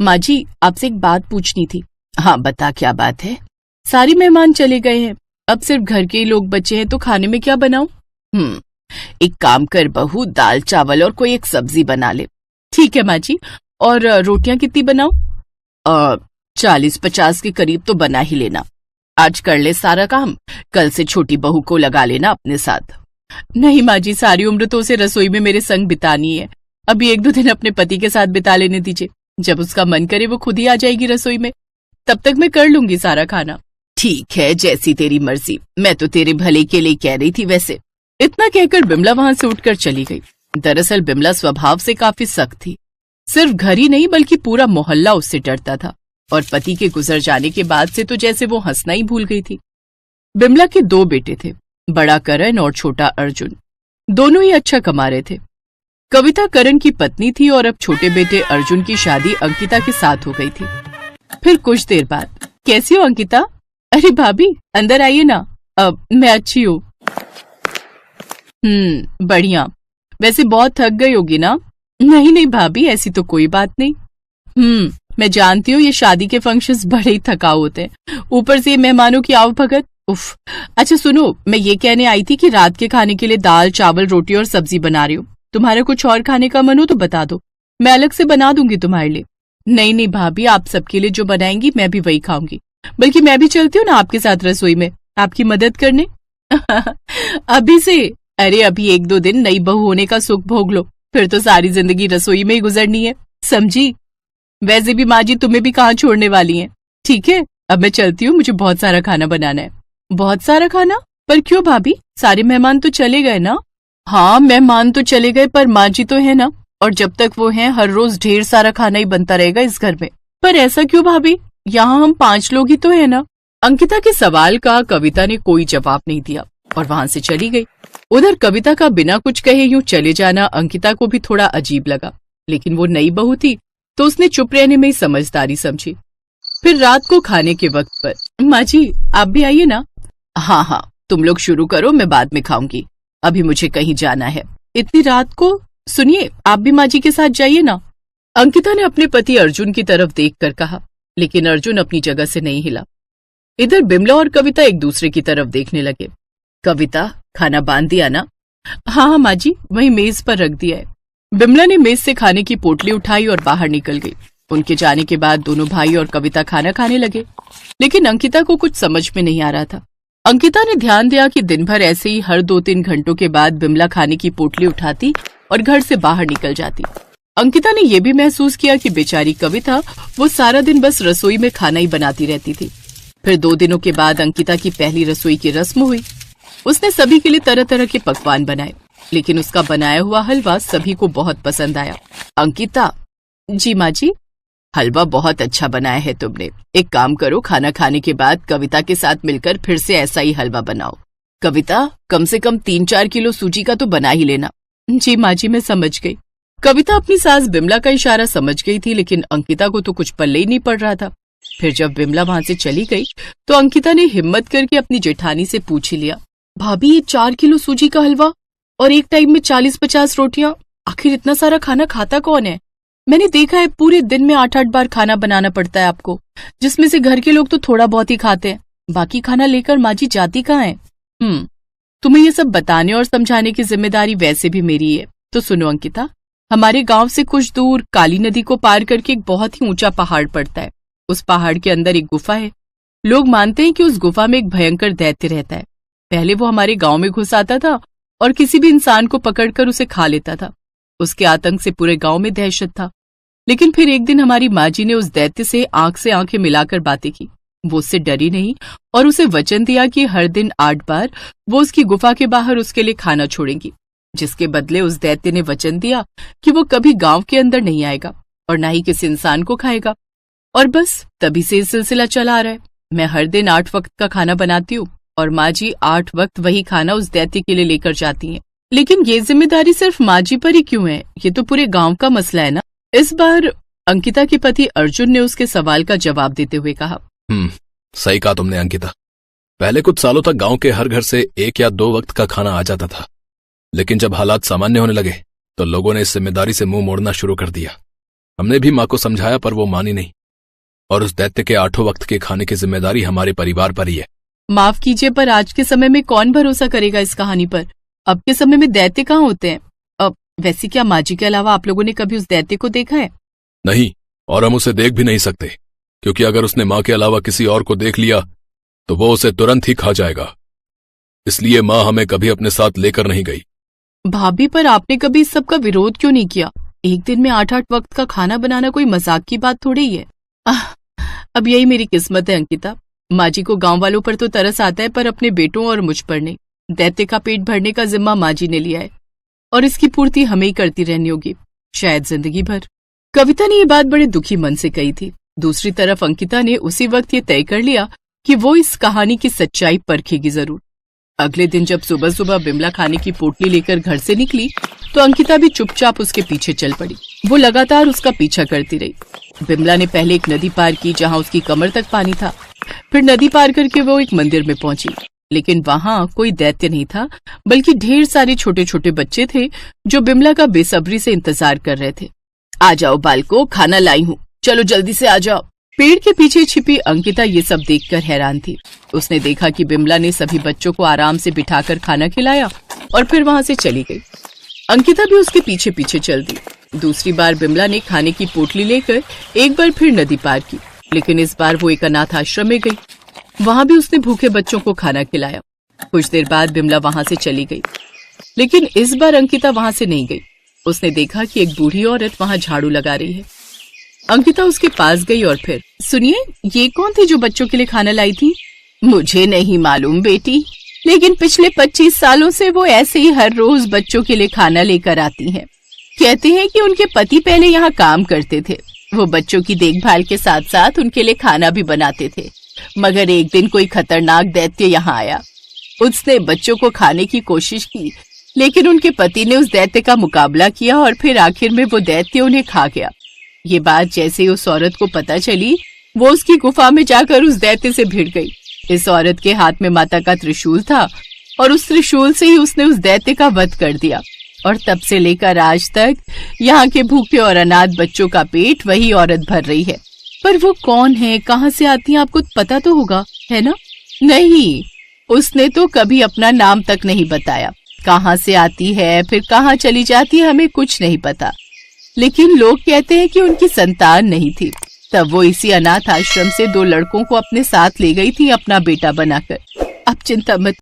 माँ जी, आपसे एक बात पूछनी थी। हाँ बता, क्या बात है? सारे मेहमान चले गए हैं, अब सिर्फ घर के ही लोग बचे हैं, तो खाने में क्या बनाऊं? एक काम कर बहू, दाल चावल और कोई एक सब्जी बना ले। ठीक है माँ जी। और रोटियां कितनी बनाऊं? 40-50 के करीब तो बना ही लेना। आज कर ले सारा काम, कल से छोटी बहू को लगा लेना अपने साथ। नहीं माँ जी, सारी उम्र तो उसे रसोई में मेरे संग बितानी है। अभी 1-2 दिन अपने पति के साथ बिता लेने दीजिए, जब उसका मन करे वो खुद ही आ जाएगी रसोई में, तब तक मैं कर लूंगी सारा खाना। ठीक है, जैसी तेरी मर्जी, मैं तो तेरे भले के लिए कह रही थी वैसे। इतना कहकर बिमला वहां से उठकर चली गई। दरअसल बिमला स्वभाव से काफी सख्त थी, सिर्फ घर ही नहीं बल्कि पूरा मोहल्ला उससे डरता था, और पति के गुजर जाने के बाद से तो जैसे वो हंसना ही भूल गई थी। बिमला के 2 बेटे थे, बड़ा करण और छोटा अर्जुन। दोनों ही अच्छा कमा रहे थे। कविता करण की पत्नी थी और अब छोटे बेटे अर्जुन की शादी अंकिता के साथ हो गई थी। फिर कुछ देर बाद, कैसी हो अंकिता? अरे भाभी अंदर आइए ना। अब मैं अच्छी हूँ। बढ़िया। वैसे बहुत थक गई होगी ना? नहीं नहीं भाभी, ऐसी तो कोई बात नहीं। मैं जानती हूँ, ये शादी के फंक्शंस बड़े ही थकाऊ होते हैं, ऊपर से मेहमानों की आवभगत। उफ। अच्छा सुनो, मैं ये कहने आई थी कि रात के खाने के लिए दाल चावल रोटी और सब्जी बना रही हूँ। तुम्हारा कुछ और खाने का मन हो तो बता दो, मैं अलग से बना दूंगी तुम्हारे लिए। नहीं नहीं भाभी, आप सबके लिए जो बनाएंगी मैं भी वही खाऊंगी, बल्कि मैं भी चलती हूँ ना आपके साथ रसोई में आपकी मदद करने। अभी से? अरे अभी 1-2 दिन नई बहू होने का सुख भोग लो, फिर तो सारी जिंदगी रसोई में ही गुजरनी है, समझी? वैसे भी माँ जी तुम्हें भी कहाँ छोड़ने वाली हैं। ठीक है, अब मैं चलती हूँ, मुझे बहुत सारा खाना बनाना है। बहुत सारा खाना? पर क्यों भाभी, सारे मेहमान तो चले गए ना? हाँ मेहमान तो चले गए, पर माँ जी तो है ना, और जब तक वो हैं हर रोज ढेर सारा खाना ही बनता रहेगा इस घर में। पर ऐसा क्यों भाभी, यहाँ हम 5 लोग ही तो है ना? अंकिता के सवाल का कविता ने कोई जवाब नहीं दिया और वहां से चली गई। उधर कविता का बिना कुछ कहे यूं चले जाना अंकिता को भी थोड़ा अजीब लगा, लेकिन वो नई बहू थी तो उसने चुप रहने में ही समझदारी समझी। फिर रात को खाने के वक्त पर, माँ जी आप भी आइए ना। हाँ हाँ, तुम लोग शुरू करो, मैं बाद में खाऊंगी, अभी मुझे कहीं जाना है। इतनी रात को? सुनिए, आप भी माँ जी के साथ जाइए ना। अंकिता ने अपने पति अर्जुन की तरफ देखकर कहा, लेकिन अर्जुन अपनी जगह से नहीं हिला। इधर बिमला और कविता एक दूसरे की तरफ देखने लगे। कविता, खाना बांध दिया ना? हाँ हाँ माँ जी, वही मेज पर रख दिया है। बिमला ने मेज से खाने की पोटली उठाई और बाहर निकल गई। उनके जाने के बाद दोनों भाई और कविता खाना खाने लगे, लेकिन अंकिता को कुछ समझ में नहीं आ रहा था। अंकिता ने ध्यान दिया कि दिन भर ऐसे ही हर 2-3 घंटों के बाद बिमला खाने की पोटली उठाती और घर से बाहर निकल जाती। अंकिता ने यह भी महसूस किया कि बेचारी कविता, वो सारा दिन बस रसोई में खाना ही बनाती रहती थी। फिर 2 दिनों के बाद अंकिता की पहली रसोई की रस्म हुई। उसने सभी के लिए तरह तरह के पकवान बनाए, लेकिन उसका बनाया हुआ हलवा सभी को बहुत पसंद आया। अंकिता। जी माँ जी। हलवा बहुत अच्छा बनाया है तुमने। एक काम करो, खाना खाने के बाद कविता के साथ मिलकर फिर से ऐसा ही हलवा बनाओ। कविता, कम से कम 3-4 किलो सूजी का तो बना ही लेना। जी माँ जी, मैं समझ गई। कविता अपनी सास बिमला का इशारा समझ गई थी, लेकिन अंकिता को तो कुछ पल्ले ही नहीं पड़ रहा था। फिर जब बिमला वहां से चली गई तो अंकिता ने हिम्मत करके अपनी जेठानी से पूछ ही लिया, भाभी ये 4 किलो सूजी का हलवा और एक टाइम में 40-50 रोटियां, आखिर इतना सारा खाना खाता कौन है? मैंने देखा है पूरे दिन में 8-8 बार खाना बनाना पड़ता है आपको, जिसमें से घर के लोग तो थोड़ा बहुत ही खाते हैं, बाकी खाना लेकर माँ जी जाती कहाँ है? तुम्हें ये सब बताने और समझाने की जिम्मेदारी वैसे भी मेरी है। तो सुनो अंकिता, हमारे गांव से कुछ दूर काली नदी को पार करके एक बहुत ही ऊंचा पहाड़ पड़ता है। उस पहाड़ के अंदर एक गुफा है। लोग मानते हैं कि उस गुफा में एक भयंकर दैत्य रहता है। पहले वो हमारे गांव में घुस आता था और किसी भी इंसान को पकड़कर उसे खा लेता था। उसके आतंक से पूरे गांव में दहशत था। लेकिन फिर एक दिन हमारी माँ जी ने उस दैत्य से आंखें मिलाकर बातें की। वो उससे डरी नहीं और उसे वचन दिया कि हर दिन 8 बार वो उसकी गुफा के बाहर उसके लिए खाना छोड़ेंगी, जिसके बदले उस दैत्य ने वचन दिया कि वो कभी गांव के अंदर नहीं आएगा और ना ही किसी इंसान को खाएगा। और बस तभी से सिलसिला चला आ रहा है। मैं हर दिन 8 वक्त का खाना बनाती हूँ और माँ जी 8 वक्त वही खाना उस दैत्य के लिए लेकर जाती हैं। लेकिन ये जिम्मेदारी सिर्फ माँ जी पर ही क्यों है? ये तो पूरे गांव का मसला है ना। इस बार अंकिता के पति अर्जुन ने उसके सवाल का जवाब देते हुए कहा, सही कहा तुमने अंकिता। पहले कुछ सालों तक गांव के हर घर से 1 या 2 वक्त का खाना आ जाता था, लेकिन जब हालात सामान्य होने लगे तो लोगों ने इस जिम्मेदारी से मुंह मोड़ना शुरू कर दिया। हमने भी माँ को समझाया पर वो मानी नहीं, और उस दैत्य के 8 वक्त के खाने की जिम्मेदारी हमारे परिवार पर ही है। माफ कीजिए, पर आज के समय में कौन भरोसा करेगा इस कहानी पर? अब के समय में दैत्य कहाँ होते हैं? अब वैसे क्या माँ जी के अलावा आप लोगों ने कभी उस दैत्य को देखा है? नहीं, और हम उसे देख भी नहीं सकते, क्योंकि अगर उसने माँ के अलावा किसी और को देख लिया तो वो उसे तुरंत ही खा जाएगा। इसलिए माँ हमें कभी अपने साथ लेकर नहीं गई। भाभी, पर आपने कभी इस सब का विरोध क्यों नहीं किया? एक दिन में 8-8 वक्त का खाना बनाना कोई मजाक की बात थोड़ी ही है। अब यही मेरी किस्मत है अंकिता। माँ जी को गांव वालों पर तो तरस आता है, पर अपने बेटों और मुझ पर नहीं। दैत्य का पेट भरने का जिम्मा माँ जी ने लिया है और इसकी पूर्ति हमें ही करती रहनी होगी, शायद जिंदगी भर। कविता ने ये बात बड़े दुखी मन से कही थी। दूसरी तरफ अंकिता ने उसी वक्त ये तय कर लिया कि वो इस कहानी की सच्चाई परखेगी जरूर। अगले दिन जब सुबह सुबह बिमला खाने की पोटली लेकर घर से निकली तो अंकिता भी चुपचाप उसके पीछे चल पड़ी। वो लगातार उसका पीछा करती रही। बिमला ने पहले एक नदी पार की जहाँ उसकी कमर तक पानी था। फिर नदी पार करके वो एक मंदिर में पहुंची, लेकिन वहां कोई दैत्य नहीं था, बल्कि ढेर सारे छोटे छोटे बच्चे थे जो बिमला का बेसब्री से इंतजार कर रहे थे। आ जाओ बालको, खाना लाई हूँ, चलो जल्दी से आ जाओ। पेड़ के पीछे छिपी अंकिता ये सब देखकर हैरान थी। उसने देखा कि बिमला ने सभी बच्चों को आराम से बिठाकर खाना खिलाया और फिर वहां से चली गई। अंकिता भी उसके पीछे पीछे चल दी। दूसरी बार बिमला ने खाने की पोटली लेकर एक बार फिर नदी पार की, लेकिन इस बार वो एक अनाथ आश्रम में गई। वहां भी उसने भूखे बच्चों को खाना खिलाया। कुछ देर बाद बिमला वहां से चली गई, लेकिन इस बार अंकिता वहां से नहीं गई। उसने देखा कि एक बूढ़ी औरत वहां झाड़ू लगा रही है। अंकिता उसके पास गई और फिर, सुनिए, ये कौन थी जो बच्चों के लिए खाना लाई थी? मुझे नहीं मालूम बेटी, लेकिन पिछले 25 सालों से वो ऐसे ही हर रोज बच्चों के लिए खाना लेकर आती हैं। कहते हैं कि उनके पति पहले यहाँ काम करते थे। वो बच्चों की देखभाल के साथ साथ उनके लिए खाना भी बनाते थे, मगर एक दिन कोई खतरनाक दैत्य यहाँ आया। उसने बच्चों को खाने की कोशिश की, लेकिन उनके पति ने उस दैत्य का मुकाबला किया और फिर आखिर में वो दैत्य उन्हें खा गया। ये बात जैसे ही उस औरत को पता चली, वो उसकी गुफा में जाकर उस दैत्य से भिड़ गई। इस औरत के हाथ में माता का त्रिशूल था और उस त्रिशूल से ही उसने उस दैत्य का वध कर दिया। और तब से लेकर आज तक यहाँ के भूखे और अनाथ बच्चों का पेट वही औरत भर रही है। पर वो कौन है, कहाँ से आती है, आपको पता तो होगा, है ना? नहीं, उसने तो कभी अपना नाम तक नहीं बताया। कहाँ से आती है फिर कहाँ चली जाती है हमें कुछ नहीं पता, लेकिन लोग कहते हैं कि उनकी संतान नहीं थी। तब वो इसी अनाथ आश्रम से 2 लड़कों को अपने साथ ले गई थी अपना बेटा बनाकर। अब चिंता मत